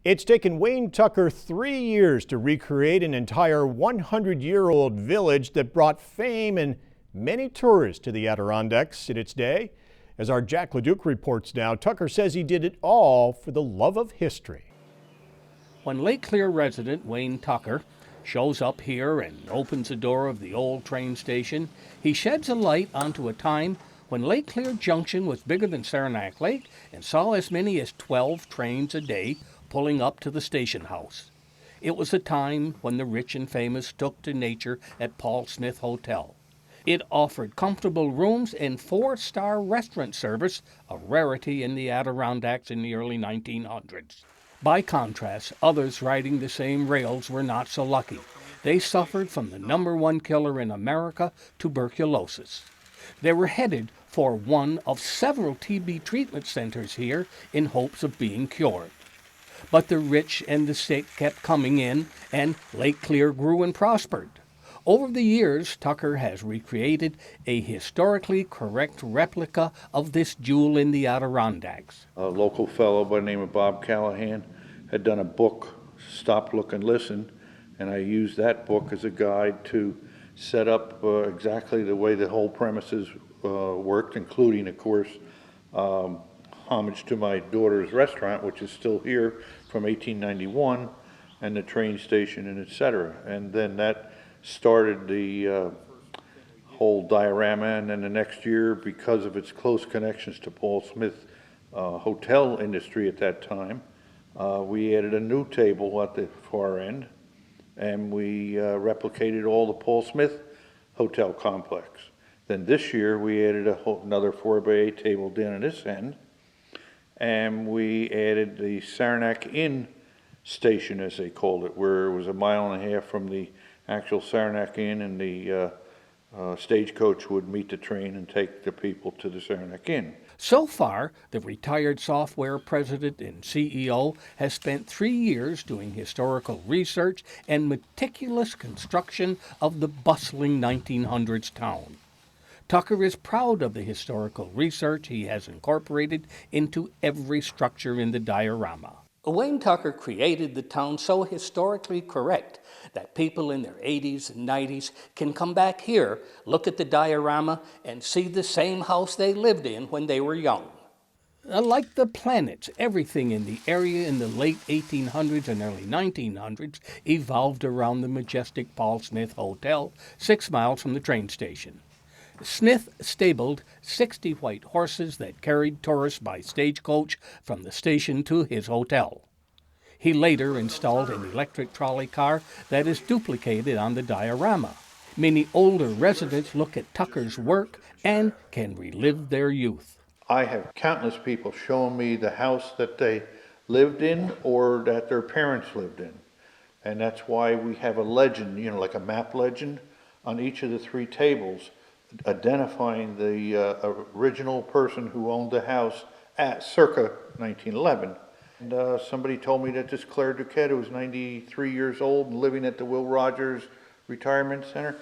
It's taken Wayne Tucker 3 years to recreate an entire 100-year-old village that brought fame and many tourists to the Adirondacks in its day. As our Jack LeDuc reports now, Tucker says he did it all for the love of history. When Lake Clear resident Wayne Tucker shows up here and opens the door of the old train station, he sheds a light onto a time when Lake Clear Junction was bigger than Saranac Lake and saw as many as 12 trains a day pulling up to the station house. It was a time when the rich and famous took to nature at Paul Smith Hotel. It offered comfortable rooms and 4-star restaurant service, a rarity in the Adirondacks in the early 1900s. By contrast, others riding the same rails were not so lucky. They suffered from the #1 killer in America, tuberculosis. They were headed for one of several TB treatment centers here in hopes of being cured. But the rich and the sick kept coming in, and Lake Clear grew and prospered. Over the years, Tucker has recreated a historically correct replica of this jewel in the Adirondacks. A local fellow by the name of Bob Callahan had done a book, Stop, Look, and Listen, and I used that book as a guide to set up exactly the way the whole premises worked, including, of course, homage to my daughter's restaurant, which is still here from 1891, and the train station, and etc. And then that started the whole diorama, and then the next year, because of its close connections to Paul Smith hotel industry at that time, we added a new table at the far end, and we replicated all the Paul Smith hotel complex. Then this year we added another 4x8 table down at this end, and we added the Saranac Inn station, as they called it, where it was 1.5 miles from the actual Saranac Inn, and the stagecoach would meet the train and take the people to the Saranac Inn. So far, the retired software president and CEO has spent 3 years doing historical research and meticulous construction of the bustling 1900s town. Tucker is proud of the historical research he has incorporated into every structure in the diorama. Wayne Tucker created the town so historically correct that people in their 80s and 90s can come back here, look at the diorama, and see the same house they lived in when they were young. Like the planets, everything in the area in the late 1800s and early 1900s evolved around the majestic Paul Smith Hotel, 6 miles from the train station. Smith stabled 60 white horses that carried tourists by stagecoach from the station to his hotel. He later installed an electric trolley car that is duplicated on the diorama. Many older residents look at Tucker's work and can relive their youth. I have countless people showing me the house that they lived in or that their parents lived in. And that's why we have a legend, like a map legend on each of the 3 tables, identifying the original person who owned the house at circa 1911. And somebody told me that this Claire Duquette, who was 93 years old and living at the Will Rogers Retirement Center,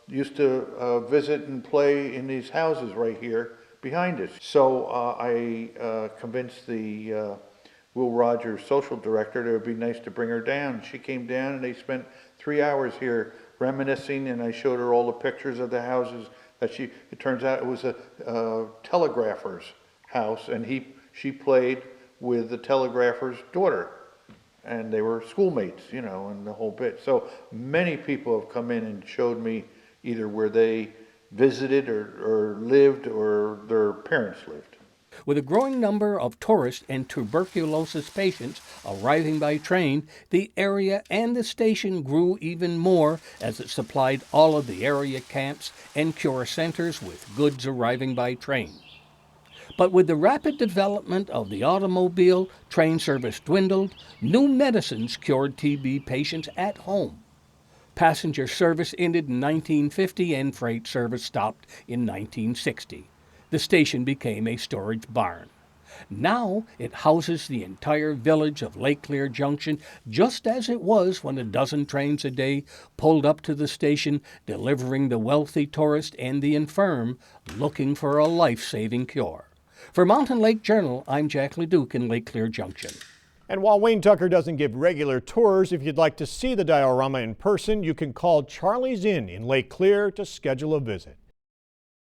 used to visit and play in these houses right here behind us. So I convinced the Will Rogers social director that it would be nice to bring her down. She came down and they spent 3 hours here reminiscing, and I showed her all the pictures of the houses that it turns out it was a telegrapher's house, and she played with the telegrapher's daughter, and they were schoolmates, and the whole bit. So many people have come in and showed me either where they visited or lived or their parents lived. With a growing number of tourist and tuberculosis patients arriving by train, the area and the station grew even more as it supplied all of the area camps and cure centers with goods arriving by train. But with the rapid development of the automobile, train service dwindled. New medicines cured TB patients at home. Passenger service ended in 1950 and freight service stopped in 1960. The station became a storage barn. Now it houses the entire village of Lake Clear Junction, just as it was when 12 trains a day pulled up to the station, delivering the wealthy tourist and the infirm looking for a life-saving cure. For Mountain Lake Journal, I'm Jack LeDuc in Lake Clear Junction. And while Wayne Tucker doesn't give regular tours, if you'd like to see the diorama in person, you can call Charlie's Inn in Lake Clear to schedule a visit.